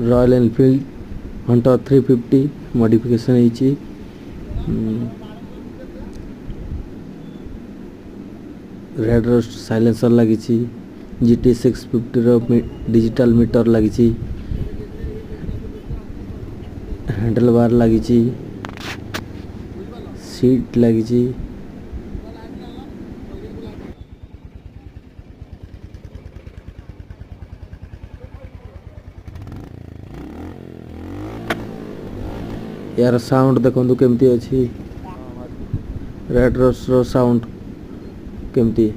Royal Enfield Hunter 350 modification होती। Red roast silencer लगी, GT 650 digital meter लगी, handle bar लगी, सीट लगी, यार साउंड देखो केमती अच्छी, रेड रोस्ट रो साउंड केमती।